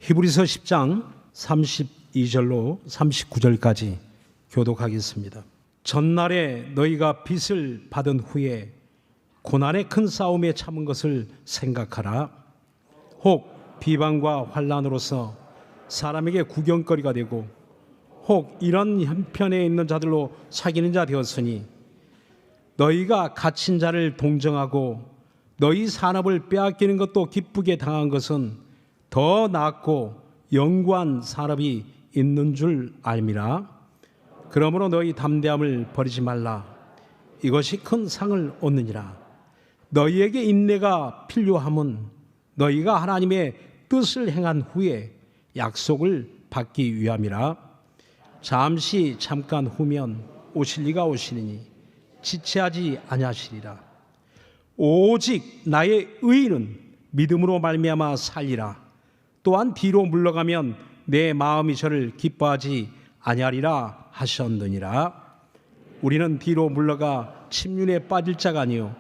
히브리서 10장 32절로 39절까지 교독하겠습니다. 전날에 너희가 빚을 받은 후에 고난의 큰 싸움에 참은 것을 생각하라. 혹 비방과 환난으로서 사람에게 구경거리가 되고 혹 이런 형편에 있는 자들로 사귀는 자 되었으니 너희가 갇힌 자를 동정하고 너희 산업을 빼앗기는 것도 기쁘게 당한 것은 더 낫고 영구한 산업이 있는 줄 알미라. 그러므로 너희 담대함을 버리지 말라. 이것이 큰 상을 얻느니라. 너희에게 인내가 필요함은 너희가 하나님의 뜻을 행한 후에 약속을 받기 위함이라. 잠깐 후면 오실 이가 오시리니 지체하지 아니하시리라. 오직 나의 의인은 믿음으로 말미암아 살리라. 또한 뒤로 물러가면 내 마음이 저를 기뻐하지 아니하리라 하셨느니라. 우리는 뒤로 물러가 침륜에 빠질 자가 아니요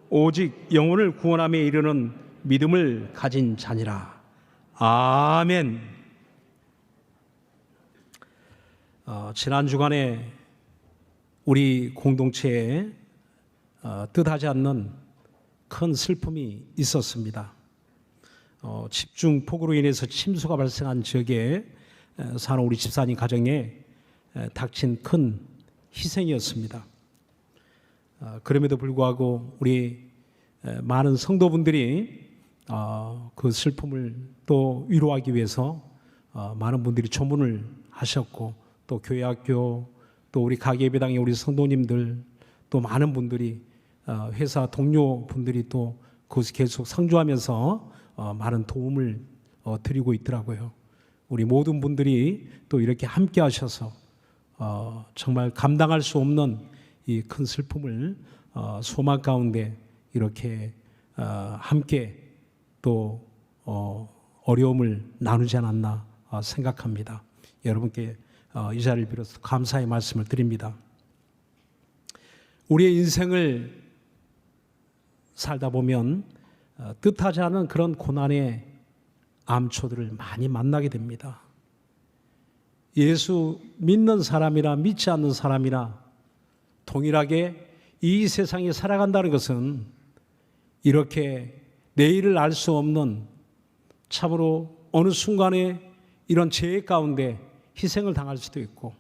오직 영혼을 구원함에 이르는 믿음을 가진 자니라. 아멘. 지난 주간에 우리 공동체에 뜻하지 않는 큰 슬픔이 있었습니다. 집중 폭우로 인해서 침수가 발생한 지역에 사는 우리 집사님 가정에 닥친 큰 희생이었습니다. 그럼에도 불구하고 우리 많은 성도분들이 그 슬픔을 또 위로하기 위해서 많은 분들이 조문을 하셨고 또 교회 학교 또 우리 가계예배당의 우리 성도님들 또 많은 분들이 회사 동료분들이 또 그것을 계속 상주하면서 많은 도움을 드리고 있더라고요. 우리 모든 분들이 또 이렇게 함께 하셔서 정말 감당할 수 없는 이 큰 슬픔을 소망 가운데 이렇게 함께 또 어려움을 나누지 않았나 생각합니다. 여러분께 이 자리를 빌어서 감사의 말씀을 드립니다. 우리의 인생을 살다 보면 뜻하지 않은 그런 고난의 암초들을 많이 만나게 됩니다. 예수 믿는 사람이나 믿지 않는 사람이나 동일하게 이 세상에 살아간다는 것은 이렇게 내일을 알 수 없는 참으로 어느 순간에 이런 재해 가운데 희생을 당할 수도 있고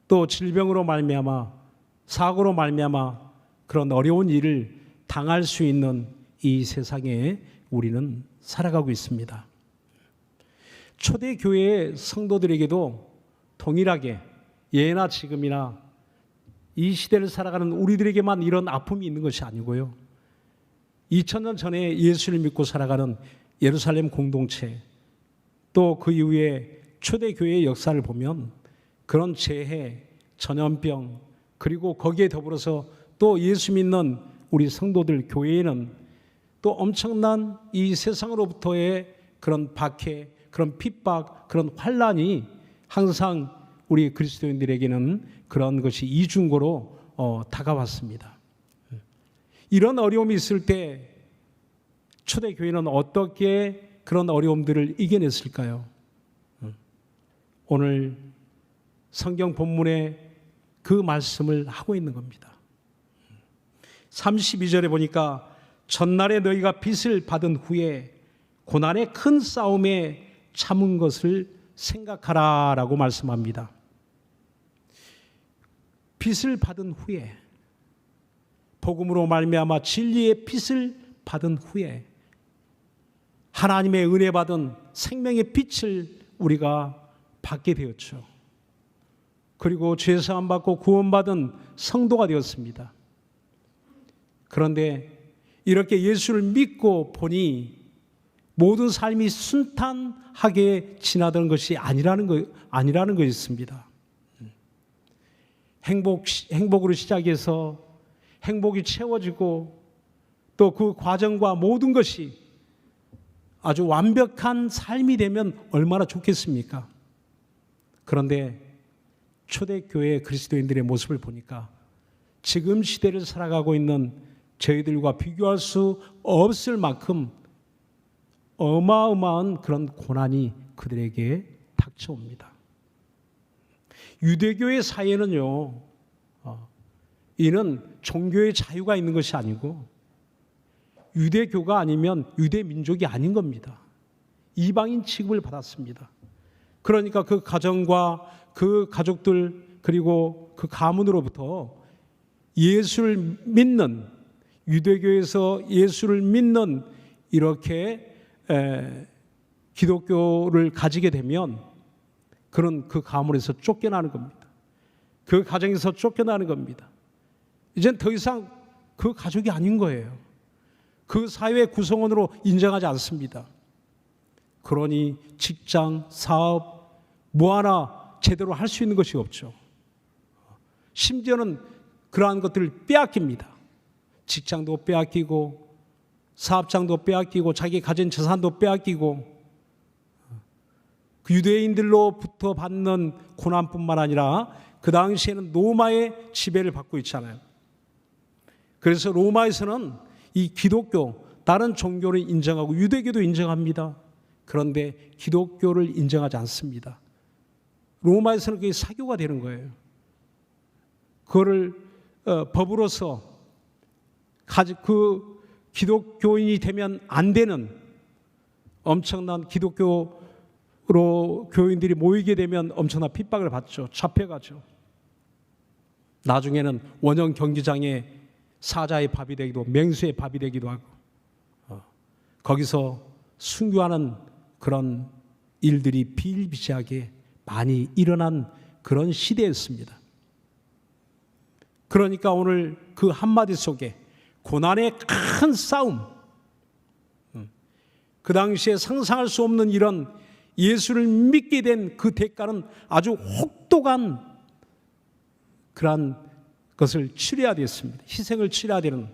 또 질병으로 말미암아 사고로 말미암아 그런 어려운 일을 당할 수 있는 이 세상에 우리는 살아가고 있습니다. 초대교회의 성도들에게도 동일하게 예나 지금이나 이 시대를 살아가는 우리들에게만 이런 아픔이 있는 것이 아니고요. 2000년 전에 예수를 믿고 살아가는 예루살렘 공동체 또 그 이후에 초대교회의 역사를 보면 그런 재해, 전염병 그리고 거기에 더불어서 또 예수 믿는 우리 성도들 교회에는 또 엄청난 이 세상으로부터의 그런 박해, 그런 핍박, 그런 환난이 항상 우리 그리스도인들에게는 그런 것이 이중고로 다가왔습니다. 이런 어려움이 있을 때 초대교회는 어떻게 그런 어려움들을 이겨냈을까요? 오늘 성경 본문에 그 말씀을 하고 있는 겁니다. 32절에 보니까 전날에 너희가 빚을 받은 후에 고난의 큰 싸움에 참은 것을 생각하라 라고 말씀합니다. 빚을 받은 후에 복음으로 말미암아 진리의 빚을 받은 후에 하나님의 은혜 받은 생명의 빛을 우리가 받게 되었죠. 그리고 죄사함 받고 구원받은 성도가 되었습니다. 그런데 이렇게 예수를 믿고 보니 모든 삶이 순탄하게 지나던 것이 아니라는 것이었습니다. 행복으로 시작해서 행복이 채워지고 또 그 과정과 모든 것이 아주 완벽한 삶이 되면 얼마나 좋겠습니까? 그런데 초대교회 그리스도인들의 모습을 보니까 지금 시대를 살아가고 있는 저희들과 비교할 수 없을 만큼 어마어마한 그런 고난이 그들에게 닥쳐옵니다. 유대교의 사회는요, 이는 종교의 자유가 있는 것이 아니고 유대교가 아니면 유대민족이 아닌 겁니다. 이방인 취급을 받았습니다. 그러니까 그 가정과 그 가족들 그리고 그 가문으로부터 예수를 믿는, 유대교에서 예수를 믿는 이렇게 기독교를 가지게 되면 그런 그 가문에서 쫓겨나는 겁니다. 그 가정에서 쫓겨나는 겁니다. 이젠 더 이상 그 가족이 아닌 거예요. 그 사회 구성원으로 인정하지 않습니다. 그러니 직장, 사업 뭐 하나 제대로 할 수 있는 것이 없죠. 심지어는 그러한 것들을 빼앗깁니다. 직장도 빼앗기고 사업장도 빼앗기고 자기 가진 재산도 빼앗기고 그 유대인들로부터 받는 고난뿐만 아니라 그 당시에는 로마의 지배를 받고 있잖아요. 그래서 로마에서는 이 기독교, 다른 종교를 인정하고 유대교도 인정합니다. 그런데 기독교를 인정하지 않습니다. 로마에서는 그게 사교가 되는 거예요. 그거를 법으로서 그 기독교인이 되면 안 되는 엄청난 기독교로 교인들이 모이게 되면 엄청난 핍박을 받죠. 잡혀가죠. 나중에는 원형 경기장에 사자의 밥이 되기도 맹수의 밥이 되기도 하고 거기서 순교하는 그런 일들이 비일비재하게 많이 일어난 그런 시대였습니다. 그러니까 오늘 그 한마디 속에 고난의 큰 싸움, 그 당시에 상상할 수 없는 이런 예수를 믿게 된 그 대가는 아주 혹독한 그러한 것을 치러야 됐습니다. 희생을 치러야 되는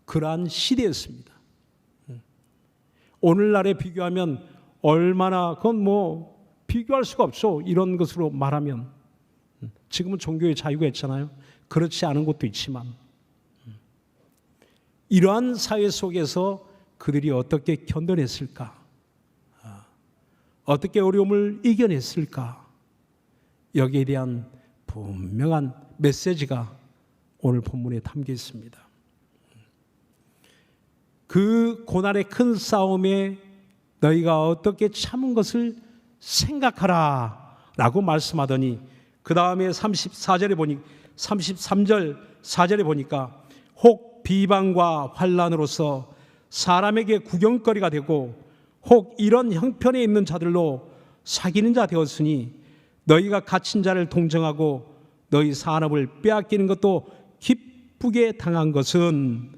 그러한 시대였습니다. 오늘날에 비교하면 얼마나 그건 뭐 비교할 수가 없죠. 이런 것으로 말하면 지금은 종교의 자유가 있잖아요. 그렇지 않은 곳도 있지만 이러한 사회 속에서 그들이 어떻게 견뎌냈을까? 어떻게 어려움을 이겨냈을까? 여기에 대한 분명한 메시지가 오늘 본문에 담겨 있습니다. 그 고난의 큰 싸움에 너희가 어떻게 참은 것을 생각하라 라고 말씀하더니 그 다음에 33절 4절에 보니까 혹 비방과 환난으로서 사람에게 구경거리가 되고 혹 이런 형편에 있는 자들로 사귀는 자 되었으니 너희가 갇힌 자를 동정하고 너희 산업을 빼앗기는 것도 기쁘게 당한 것은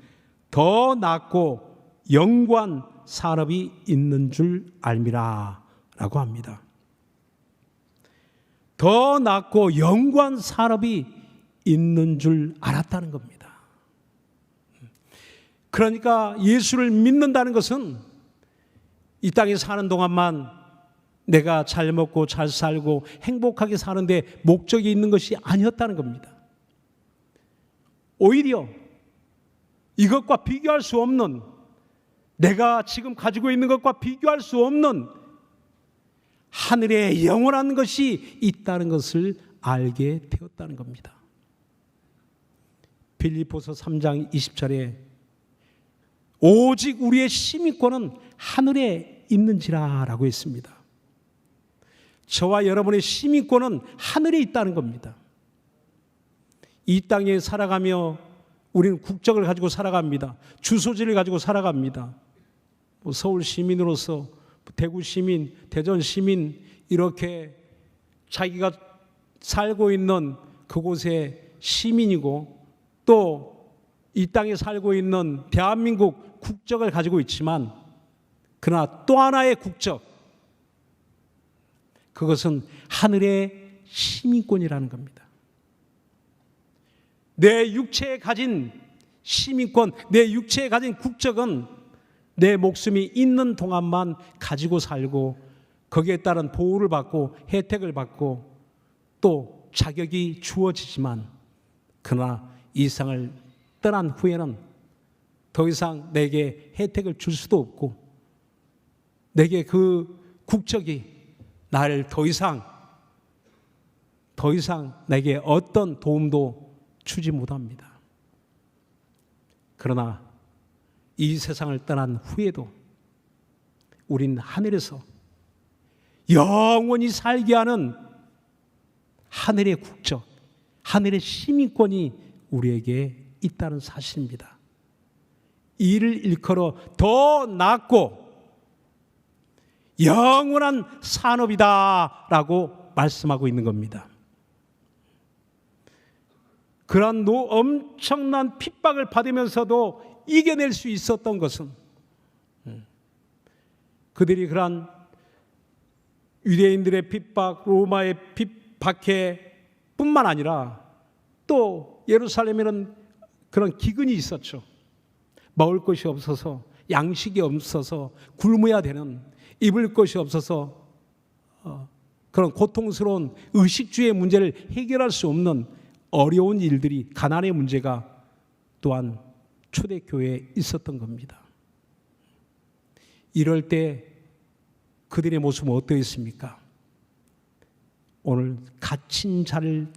더 낫고 영구한 산업이 있는 줄 알미라 라고 합니다. 더 낫고 영구한 산업이 있는 줄 알았다는 겁니다. 그러니까 예수를 믿는다는 것은 이 땅에 사는 동안만 내가 잘 먹고 잘 살고 행복하게 사는데 목적이 있는 것이 아니었다는 겁니다. 오히려 이것과 비교할 수 없는, 내가 지금 가지고 있는 것과 비교할 수 없는 하늘에 영원한 것이 있다는 것을 알게 되었다는 겁니다. 빌립보서 3장 20절에 오직 우리의 시민권은 하늘에 있는지라 라고 했습니다. 저와 여러분의 시민권은 하늘에 있다는 겁니다. 이 땅에 살아가며 우리는 국적을 가지고 살아갑니다. 주소지를 가지고 살아갑니다. 서울 시민으로서 대구 시민, 대전 시민 이렇게 자기가 살고 있는 그곳의 시민이고 또 이 땅에 살고 있는 대한민국 국적을 가지고 있지만 그러나 또 하나의 국적, 그것은 하늘의 시민권이라는 겁니다. 내 육체에 가진 시민권, 내 육체에 가진 국적은 내 목숨이 있는 동안만 가지고 살고 거기에 따른 보호를 받고 혜택을 받고 또 자격이 주어지지만 그러나 이 세상을 떠난 후에는 더 이상 내게 혜택을 줄 수도 없고 내게 그 국적이 나를 더 이상 내게 어떤 도움도 주지 못합니다. 그러나 이 세상을 떠난 후에도 우린 하늘에서 영원히 살게 하는 하늘의 국적, 하늘의 시민권이 우리에게 있다는 사실입니다. 이를 일컬어 더 낫고 영원한 산업이다라고 말씀하고 있는 겁니다. 그러한 엄청난 핍박을 받으면서도 이겨낼 수 있었던 것은 그들이 그러한 유대인들의 핍박, 로마의 박해 뿐만 아니라 또 예루살렘에는 그런 기근이 있었죠. 먹을 것이 없어서, 양식이 없어서 굶어야 되는, 입을 것이 없어서 그런 고통스러운 의식주의 문제를 해결할 수 없는 어려운 일들이, 가난의 문제가 또한 초대교회에 있었던 겁니다. 이럴 때 그들의 모습은 어떠했습니까? 오늘 갇힌 자를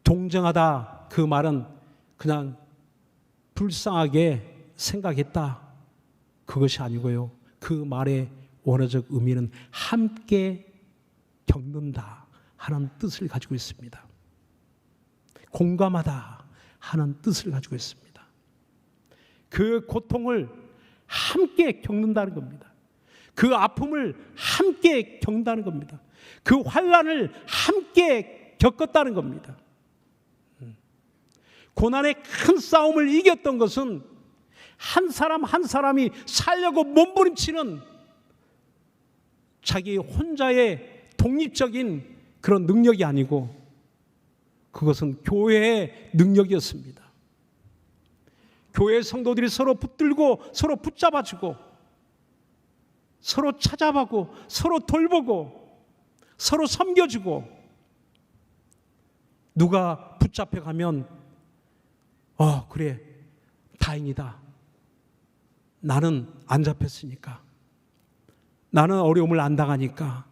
동정하다, 그 말은 그냥 불쌍하게 생각했다, 그것이 아니고요, 그 말의 원어적 의미는 함께 겪는다 하는 뜻을 가지고 있습니다. 공감하다 하는 뜻을 가지고 있습니다. 그 고통을 함께 겪는다는 겁니다. 그 아픔을 함께 겪는다는 겁니다. 그 환난을 함께 겪었다는 겁니다. 고난의 큰 싸움을 이겼던 것은 한 사람 한 사람이 살려고 몸부림치는 자기 혼자의 독립적인 그런 능력이 아니고 그것은 교회의 능력이었습니다. 교회 성도들이 서로 붙들고 서로 붙잡아주고 서로 찾아보고 서로 돌보고 서로 섬겨주고, 누가 붙잡혀가면 그래, 다행이다, 나는 안 잡혔으니까, 나는 어려움을 안 당하니까,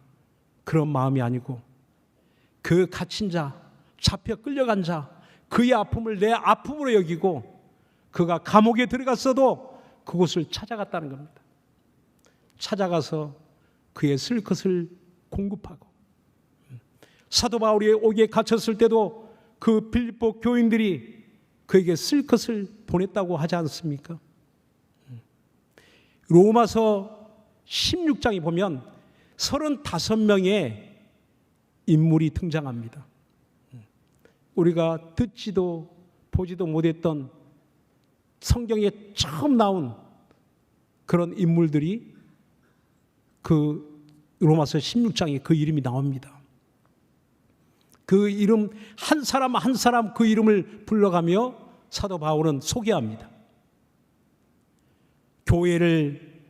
그런 마음이 아니고 그 갇힌 자, 잡혀 끌려간 자, 그의 아픔을 내 아픔으로 여기고 그가 감옥에 들어갔어도 그곳을 찾아갔다는 겁니다. 찾아가서 그의 쓸 것을 공급하고, 사도 바울이 옥에 갇혔을 때도 그 빌립보 교인들이 그에게 쓸 것을 보냈다고 하지 않습니까? 로마서 16장에 보면 35명의 인물이 등장합니다. 우리가 듣지도 보지도 못했던 성경에 처음 나온 그런 인물들이 그 로마서 16장에 그 이름이 나옵니다. 그 이름 한 사람 한 사람 그 이름을 불러가며 사도 바울은 소개합니다. 교회를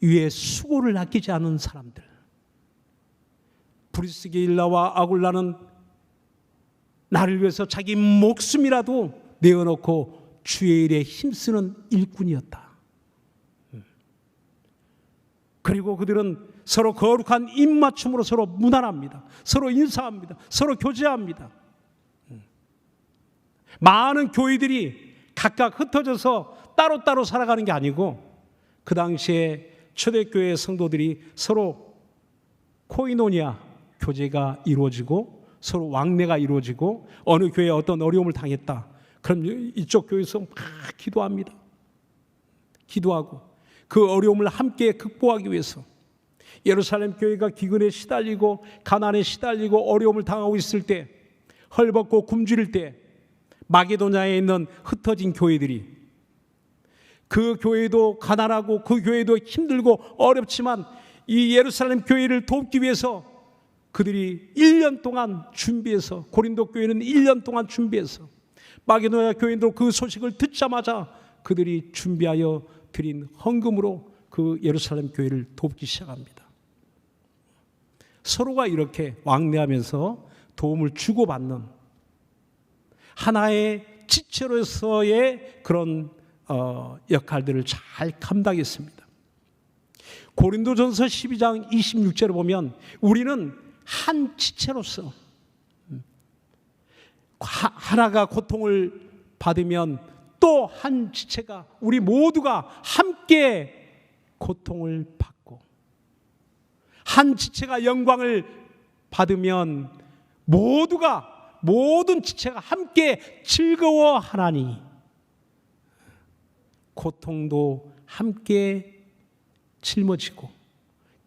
위해 수고를 아끼지 않은 사람들, 브리스길라와 아굴라는 나를 위해서 자기 목숨이라도 내어놓고 주의 일에 힘쓰는 일꾼이었다. 그리고 그들은 서로 거룩한 입맞춤으로 서로 문안합니다. 서로 인사합니다. 서로 교제합니다. 많은 교회들이 각각 흩어져서 따로따로 살아가는 게 아니고 그 당시에 초대교회 성도들이 서로 코이노니아 교제가 이루어지고 서로 왕래가 이루어지고, 어느 교회에 어떤 어려움을 당했다, 그럼 이쪽 교회에서 막 기도합니다. 기도하고 그 어려움을 함께 극복하기 위해서, 예루살렘 교회가 기근에 시달리고 가난에 시달리고 어려움을 당하고 있을 때, 헐벗고 굶주릴 때 마게도냐에 있는 흩어진 교회들이, 그 교회도 가난하고 그 교회도 힘들고 어렵지만 이 예루살렘 교회를 돕기 위해서 그들이 1년 동안 준비해서, 고린도 교회는 1년 동안 준비해서, 마게도냐 교회도 그 소식을 듣자마자 그들이 준비하여 드린 헌금으로 그 예루살렘 교회를 돕기 시작합니다. 서로가 이렇게 왕래하면서 도움을 주고받는 하나의 지체로서의 그런 역할들을 잘 감당했습니다. 고린도전서 12장 26절에 보면 우리는 한 지체로서 하나가 고통을 받으면 또 한 지체가 우리 모두가 함께 고통을 받고 한 지체가 영광을 받으면 모든 지체가 함께 즐거워하나니 고통도 함께 짊어지고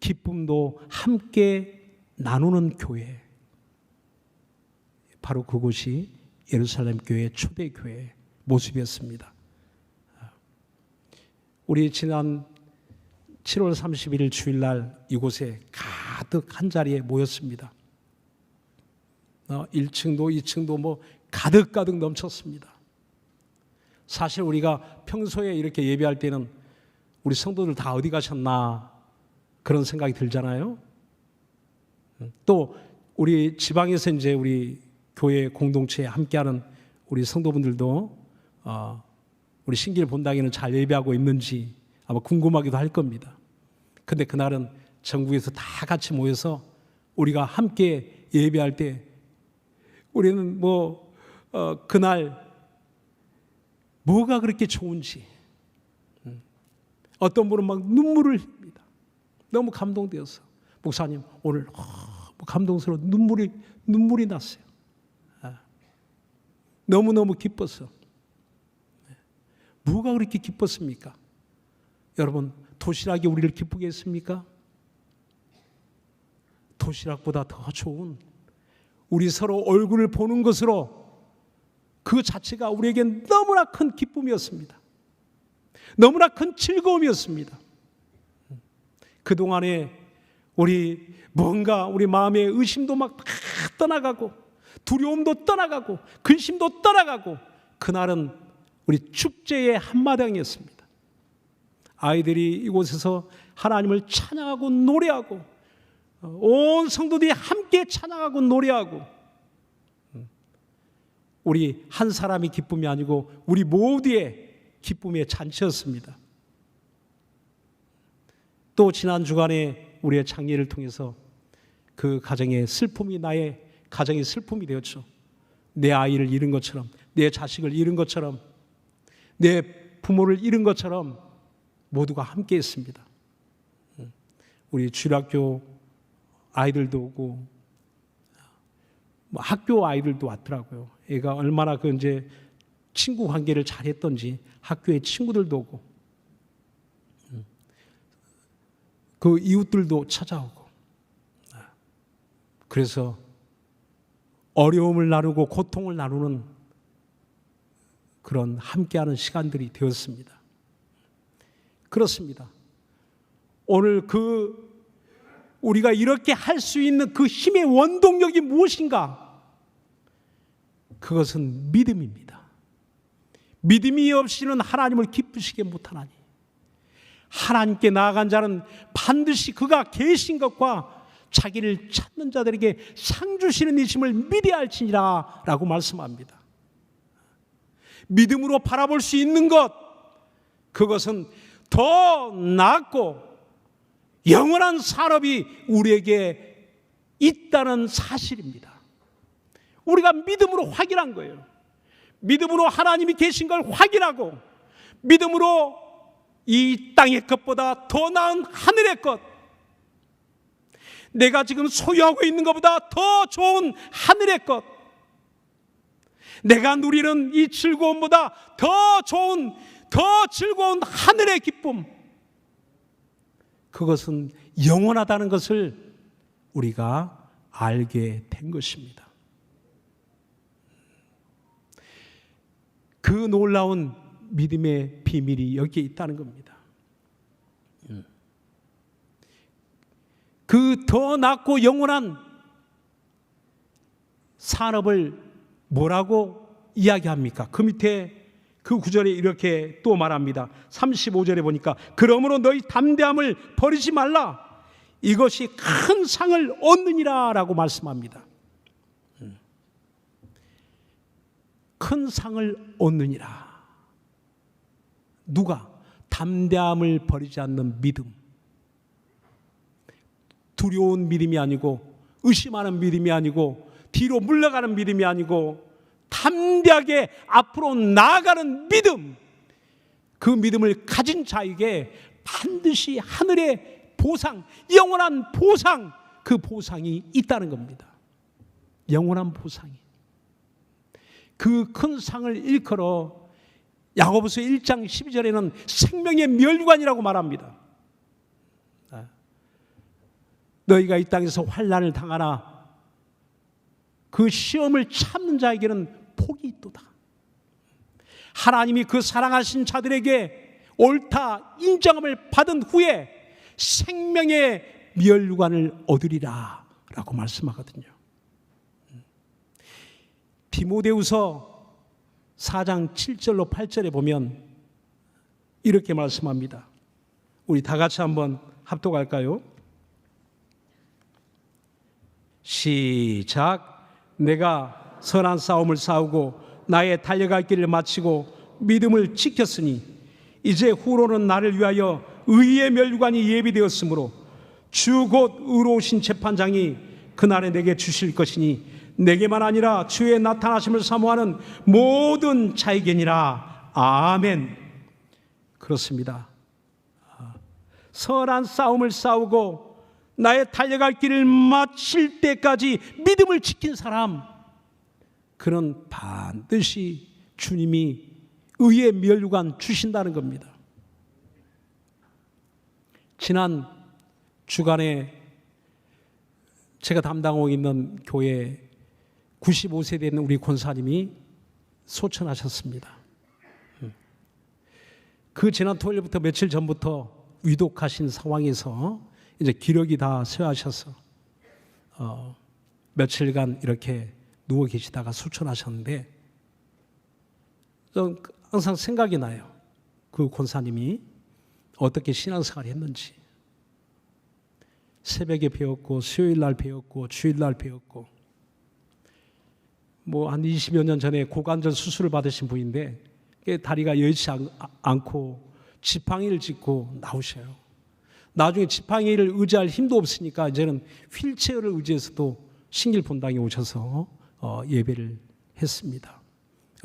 기쁨도 함께 나누는 교회, 바로 그곳이 예루살렘 교회 초대 교회의 모습이었습니다. 우리 지난 7월 31일 주일날 이곳에 가득 한 자리에 모였습니다. 1층도 2층도 뭐 가득 넘쳤습니다. 사실 우리가 평소에 이렇게 예배할 때는 우리 성도들 다 어디 가셨나 그런 생각이 들잖아요. 또 우리 지방에서 이제 우리 교회 공동체에 함께하는 우리 성도분들도 우리 신기를 본당에는 잘 예배하고 있는지 아마 궁금하기도 할 겁니다. 근데 그날은 전국에서 다 같이 모여서 우리가 함께 예배할 때 우리는 그날 뭐가 그렇게 좋은지, 어떤 분은 막 눈물을 흘립니다. 너무 감동되어서 목사님 오늘 감동스러워 눈물이 났어요. 너무너무 기뻐서. 뭐가 그렇게 기뻤습니까? 여러분, 도시락이 우리를 기쁘게 했습니까? 도시락보다 더 좋은 우리 서로 얼굴을 보는 것으로 그 자체가 우리에겐 너무나 큰 기쁨이었습니다. 너무나 큰 즐거움이었습니다. 그동안에 우리 마음의 의심도 막 떠나가고 두려움도 떠나가고 근심도 떠나가고 그날은 우리 축제의 한마당이었습니다. 아이들이 이곳에서 하나님을 찬양하고 노래하고 온 성도들이 함께 찬양하고 노래하고 우리 한 사람이 기쁨이 아니고 우리 모두의 기쁨의 잔치였습니다. 또 지난 주간에 우리의 장례를 통해서 그 가정의 슬픔이 나의 가정의 슬픔이 되었죠. 내 아이를 잃은 것처럼, 내 자식을 잃은 것처럼, 내 부모를 잃은 것처럼 모두가 함께 했습니다. 우리 주일학교 아이들도 오고 학교 아이들도 왔더라고요. 얘가 얼마나 이제 친구 관계를 잘했던지 학교의 친구들도 오고 그 이웃들도 찾아오고 그래서 어려움을 나누고 고통을 나누는 그런 함께하는 시간들이 되었습니다. 그렇습니다. 오늘 우리가 이렇게 할 수 있는 그 힘의 원동력이 무엇인가? 그것은 믿음입니다. 믿음이 없이는 하나님을 기쁘시게 못하나니 하나님께 나아간 자는 반드시 그가 계신 것과 자기를 찾는 자들에게 상 주시는 이심을 믿어야 할지니라 라고 말씀합니다. 믿음으로 바라볼 수 있는 것, 그것은 더 낫고 영원한 산업이 우리에게 있다는 사실입니다. 우리가 믿음으로 확인한 거예요. 믿음으로 하나님이 계신 걸 확인하고 믿음으로 이 땅의 것보다 더 나은 하늘의 것, 내가 지금 소유하고 있는 것보다 더 좋은 하늘의 것, 내가 누리는 이 즐거움보다 더 좋은 더 즐거운 하늘의 기쁨, 그것은 영원하다는 것을 우리가 알게 된 것입니다. 그 놀라운 믿음의 비밀이 여기에 있다는 겁니다. 그 더 낫고 영원한 산업을 뭐라고 이야기합니까? 그 밑에 그 구절에 이렇게 또 말합니다. 35절에 보니까 그러므로 너희 담대함을 버리지 말라, 이것이 큰 상을 얻느니라 라고 말씀합니다. 큰 상을 얻느니라. 누가? 담대함을 버리지 않는 믿음. 두려운 믿음이 아니고, 의심하는 믿음이 아니고, 뒤로 물러가는 믿음이 아니고, 담대하게 앞으로 나아가는 믿음. 그 믿음을 가진 자에게 반드시 하늘의 보상, 영원한 보상, 그 보상이 있다는 겁니다. 영원한 보상이. 그 큰 상을 일컬어 야고보서 1장 12절에는 생명의 멸관이라고 말합니다. 너희가 이 땅에서 환난을 당하나 그 시험을 참는 자에게는 복이 있도다. 하나님이 그 사랑하신 자들에게 옳다 인정함을 받은 후에 생명의 멸관을 얻으리라 라고 말씀하거든요. 디모데후서 4장 7절로 8절에 보면 이렇게 말씀합니다. 우리 다 같이 한번 합독할까요? 시작. 내가 선한 싸움을 싸우고 나의 달려갈 길을 마치고 믿음을 지켰으니 이제 후로는 나를 위하여 의의 멸관이 예비되었으므로 주 곧 의로우신 재판장이 그날에 내게 주실 것이니 내게만 아니라 주의 나타나심을 사모하는 모든 자에게니라. 아멘. 그렇습니다. 선한 싸움을 싸우고 나의 달려갈 길을 마칠 때까지 믿음을 지킨 사람, 그는 반드시 주님이 의의 멸관 주신다는 겁니다. 지난 주간에 제가 담당하고 있는 교회 95세 되는 우리 권사님이 소천하셨습니다. 그 지난 토요일부터 며칠 전부터 위독하신 상황에서 이제 기력이 다 쇠하셔서 며칠간 이렇게 누워 계시다가 소천하셨는데 좀 항상 생각이 나요. 그 권사님이 어떻게 신앙생활을 했는지. 새벽에 배웠고 수요일 날 배웠고 주일 날 배웠고 뭐 한 20여 년 전에 고관절 수술을 받으신 분인데 다리가 여의치 않고 지팡이를 짚고 나오셔요. 나중에 지팡이를 의지할 힘도 없으니까 이제는 휠체어를 의지해서도 신길 본당에 오셔서 예배를 했습니다.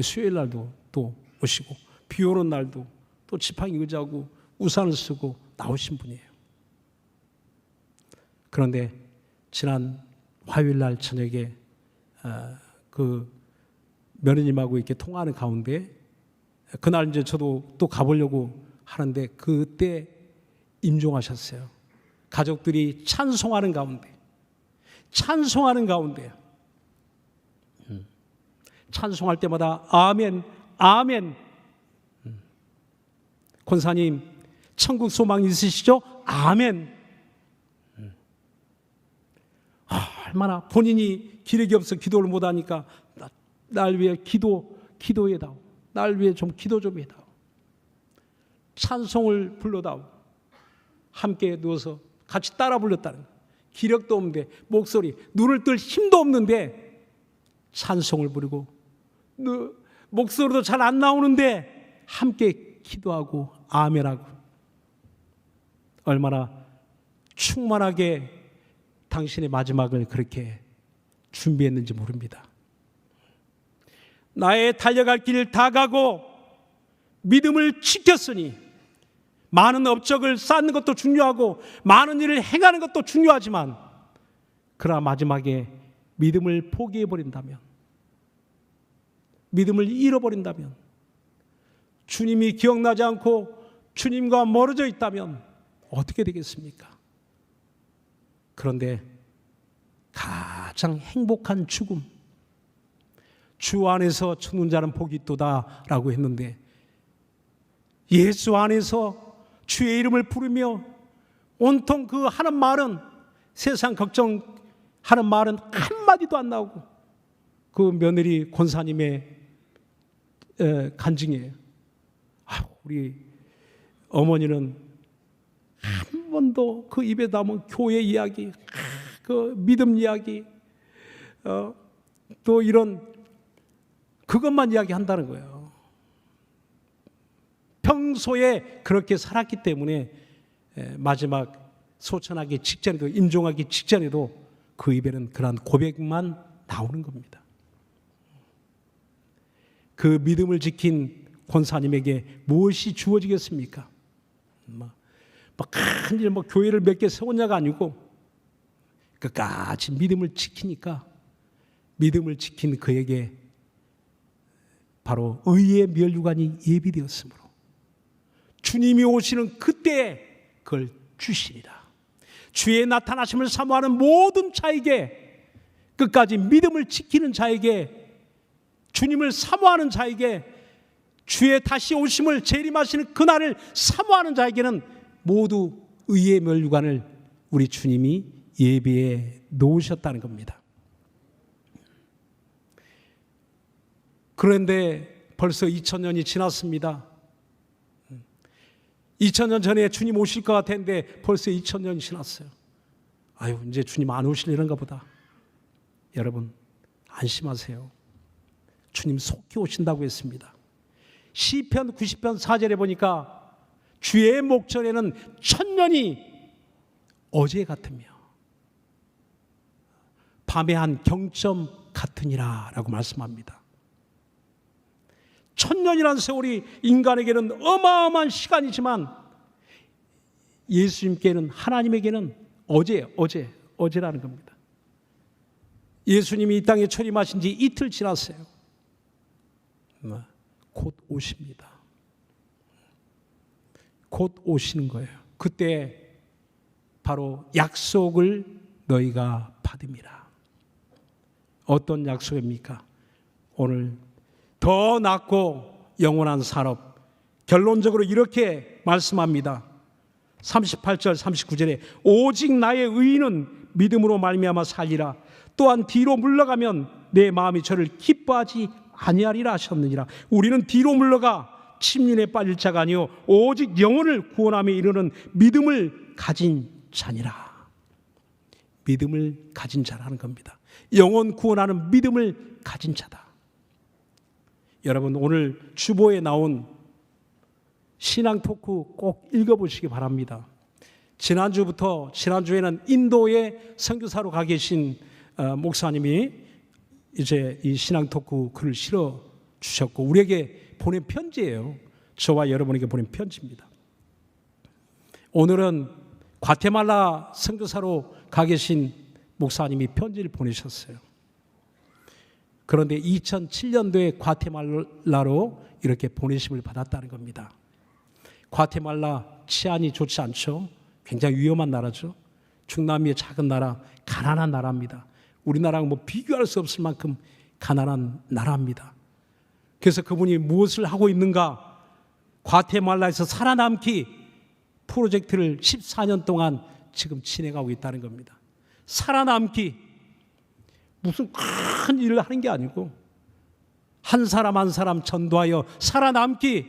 수요일 날도 또 오시고 비 오는 날도 또 지팡이 의지하고 우산을 쓰고 나오신 분이에요. 그런데 지난 화요일 날 저녁에 그 며느님하고 이렇게 통화하는 가운데 그날 이제 저도 또 가보려고 하는데 그때 임종하셨어요. 가족들이 찬송하는 가운데 찬송할 때마다 아멘 아멘. 권사님 천국 소망 있으시죠? 아멘. 얼마나 본인이 기력이 없어 기도를 못하니까 날 위해 기도해다오. 날 위해 좀 기도 좀 해다오. 찬송을 불러다오. 함께 누워서 같이 따라 불렀다는 거예요. 기력도 없는데 목소리, 눈을 뜰 힘도 없는데 찬송을 부르고 목소리도 잘 안 나오는데 함께 기도하고 아멘하고 얼마나 충만하게 당신의 마지막을 그렇게 준비했는지 모릅니다. 나의 달려갈 길 다 가고 믿음을 지켰으니 많은 업적을 쌓는 것도 중요하고 많은 일을 행하는 것도 중요하지만 그러나 마지막에 믿음을 포기해버린다면, 믿음을 잃어버린다면, 주님이 기억나지 않고 주님과 멀어져 있다면 어떻게 되겠습니까? 그런데 가장 행복한 죽음, 주 안에서 죽는 자는 복이 있도다 라고 했는데 예수 안에서 주의 이름을 부르며 온통 그 하는 말은 세상 걱정하는 말은 한마디도 안 나오고 그 며느리 권사님의 간증이에요. 우리 어머니는 한 번도 그 입에 담은 교회 이야기, 그 믿음 이야기, 또 이런 그것만 이야기한다는 거예요. 평소에 그렇게 살았기 때문에 마지막 소천하기 직전에도, 임종하기 직전에도 그 입에는 그러한 고백만 나오는 겁니다. 그 믿음을 지킨 권사님에게 무엇이 주어지겠습니까? 큰일 교회를 몇 개 세웠냐가 아니고 끝까지 믿음을 지키니까 믿음을 지킨 그에게 바로 의의 면류관이 예비되었으므로 주님이 오시는 그때에 그걸 주시리라. 주의 나타나심을 사모하는 모든 자에게, 끝까지 믿음을 지키는 자에게, 주님을 사모하는 자에게, 주의 다시 오심을 재림하시는 그날을 사모하는 자에게는 모두 의의 면류관을 우리 주님이 예비해 놓으셨다는 겁니다. 그런데 벌써 2000년이 지났습니다. 2000년 전에 주님 오실 것 같았는데 벌써 2000년이 지났어요. 아유, 이제 주님 안 오실려는가 보다. 여러분, 안심하세요. 주님 속히 오신다고 했습니다. 시편 90편 4절에 보니까 주의 목전에는 1000년이 어제 같으며 밤의 한 경점 같으니라 라고 말씀합니다. 1000년이라는 세월이 인간에게는 어마어마한 시간이지만 예수님께는, 하나님에게는 어제라는 겁니다. 예수님이 이 땅에 출임하신 지 이틀 지났어요. 곧 오십니다. 곧 오시는 거예요. 그때 바로 약속을 너희가 받음이라. 어떤 약속입니까? 오늘 더 낫고 영원한 산업, 결론적으로 이렇게 말씀합니다. 38절 39절에 오직 나의 의인은 믿음으로 말미암아 살리라. 또한 뒤로 물러가면 내 마음이 저를 기뻐하지 아니하리라 하셨느니라. 우리는 뒤로 물러가 침륜에 빠질 자가 아니요 오직 영혼을 구원함에 이르는 믿음을 가진 자니라. 믿음을 가진 자라는 겁니다. 영혼 구원하는 믿음을 가진 자다. 여러분, 오늘 주보에 나온 신앙 토크 꼭 읽어보시기 바랍니다. 지난주에는 인도에 선교사로 가 계신 목사님이 이제 이 신앙 토크 글을 실어 주셨고 우리에게 보낸 편지예요. 저와 여러분에게 보낸 편지입니다. 오늘은 과테말라 선교사로 가 계신 목사님이 편지를 보내셨어요. 그런데 2007년도에 과테말라로 이렇게 보내심을 받았다는 겁니다. 과테말라 치안이 좋지 않죠. 굉장히 위험한 나라죠. 중남미의 작은 나라, 가난한 나라입니다. 우리나라랑 비교할 수 없을 만큼 가난한 나라입니다. 그래서 그분이 무엇을 하고 있는가? 과테말라에서 살아남기 프로젝트를 14년 동안 지금 진행하고 있다는 겁니다. 살아남기, 무슨 큰 일을 하는 게 아니고 한 사람 한 사람 전도하여 살아남기,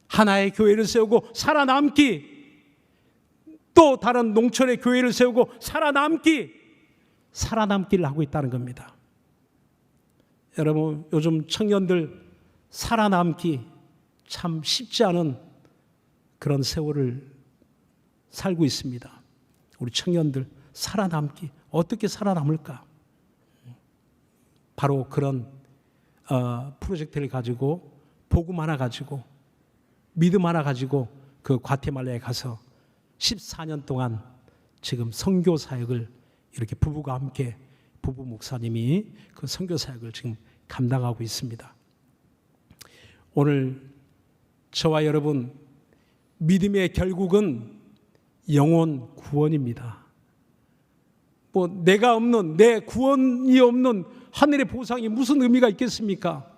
하나의 교회를 세우고 살아남기, 또 다른 농촌의 교회를 세우고 살아남기를 하고 있다는 겁니다. 여러분, 요즘 청년들 살아남기 참 쉽지 않은 그런 세월을 살고 있습니다. 우리 청년들 살아남기, 어떻게 살아남을까? 바로 그런 프로젝트를 가지고, 복음 하나 가지고, 믿음 하나 가지고 그 과테말라에 가서 14년 동안 지금 선교 사역을 이렇게 부부가 함께, 부부 목사님이 그 선교 사역을 지금 감당하고 있습니다. 오늘 저와 여러분, 믿음의 결국은 영혼 구원입니다. 내가 없는, 내 구원이 없는 하늘의 보상이 무슨 의미가 있겠습니까?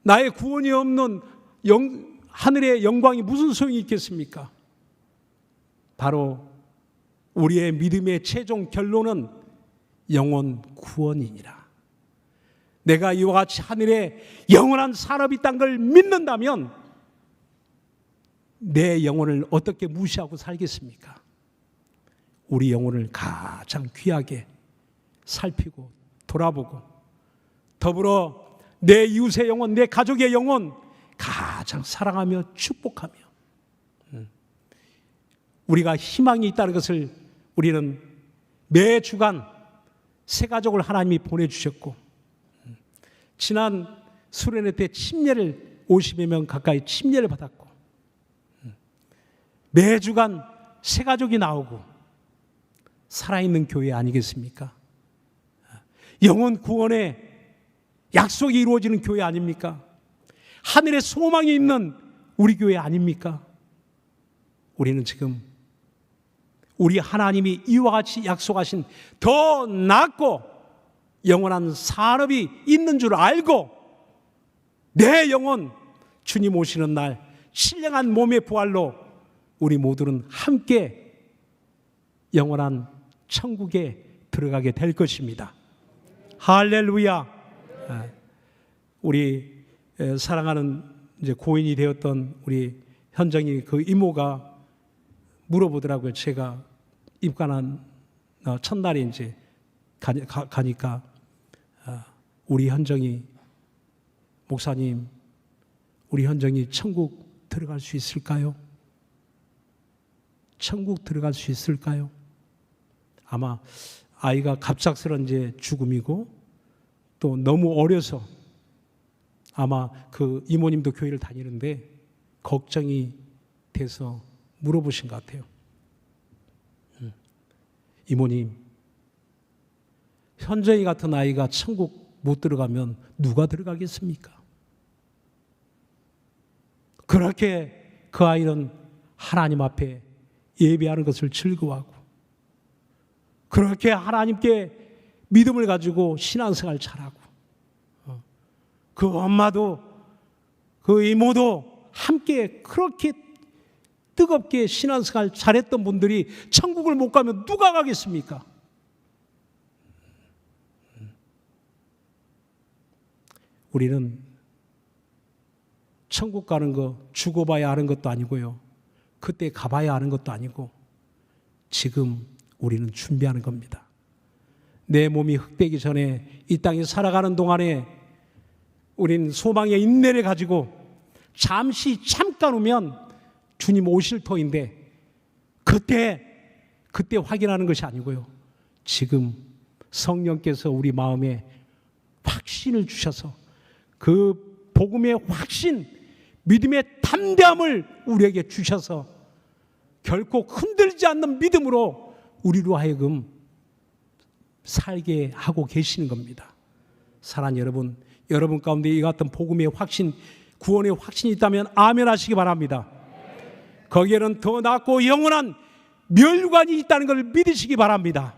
나의 구원이 없는 하늘의 영광이 무슨 소용이 있겠습니까? 바로 우리의 믿음의 최종 결론은 영혼 구원이니라. 내가 이와 같이 하늘에 영원한 산업이 있다는 걸 믿는다면 내 영혼을 어떻게 무시하고 살겠습니까? 우리 영혼을 가장 귀하게 살피고 돌아보고, 더불어 내 이웃의 영혼, 내 가족의 영혼 가장 사랑하며 축복하며 우리가 희망이 있다는 것을 우리는 매 주간 새 가족을 하나님이 보내주셨고, 지난 수련회 때 침례를 50여 명 가까이 침례를 받았고, 매 주간 새 가족이 나오고 살아있는 교회 아니겠습니까? 영혼 구원의 약속이 이루어지는 교회 아닙니까? 하늘의 소망이 있는 우리 교회 아닙니까? 우리는 지금 우리 하나님이 이와 같이 약속하신 더 낫고 영원한 산업이 있는 줄 알고 내 영혼 주님 오시는 날 신령한 몸의 부활로 우리 모두는 함께 영원한 천국에 들어가게 될 것입니다. 할렐루야. 우리 사랑하는 이제 고인이 되었던 우리 현정이 그 이모가 물어보더라고요. 제가 입관한 첫날에 이제 가니까 우리 현정이, 목사님, 우리 현정이 천국 들어갈 수 있을까요? 천국 들어갈 수 있을까요? 아마 아이가 갑작스런 이제 죽음이고 또 너무 어려서 아마 그 이모님도 교회를 다니는데 걱정이 돼서 물어보신 것 같아요. 이모님, 현정이 같은 아이가 천국 못 들어가면 누가 들어가겠습니까? 그렇게 그 아이는 하나님 앞에 예배하는 것을 즐거워하고 그렇게 하나님께 믿음을 가지고 신앙생활 잘하고 그 엄마도 그 이모도 함께 그렇게 뜨겁게 신앙생활 잘했던 분들이 천국을 못 가면 누가 가겠습니까? 우리는 천국 가는 거 죽어봐야 아는 것도 아니고요, 그때 가봐야 아는 것도 아니고 지금 우리는 준비하는 겁니다. 내 몸이 흙되기 전에 이 땅에 살아가는 동안에 우린 소망의 인내를 가지고 잠시 잠깐 오면 주님 오실 터인데 그때 확인하는 것이 아니고요, 지금 성령께서 우리 마음에 확신을 주셔서 그 복음의 확신, 믿음의 담대함을 우리에게 주셔서 결코 흔들리지 않는 믿음으로 우리로 하여금 살게 하고 계시는 겁니다. 사랑하는 여러분, 여러분 가운데 이 같은 복음의 확신, 구원의 확신이 있다면 아멘 하시기 바랍니다. 거기에는 더 낫고 영원한 멸관이 있다는 것을 믿으시기 바랍니다.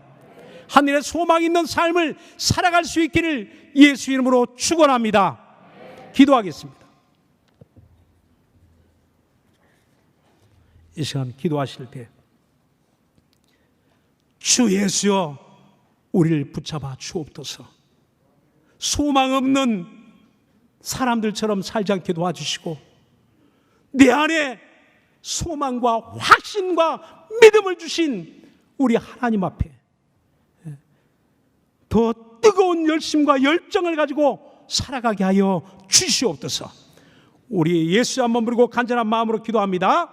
하늘의 소망 있는 삶을 살아갈 수 있기를 예수 이름으로 축원합니다. 기도하겠습니다. 이 시간 기도하실 때 주 예수여 우리를 붙잡아 주옵소서. 소망 없는 사람들처럼 살지 않게 도와주시고 내 안에 소망과 확신과 믿음을 주신 우리 하나님 앞에 더 뜨거운 열심과 열정을 가지고 살아가게 하여 주시옵소서. 우리 예수 한번 부르고 간절한 마음으로 기도합니다.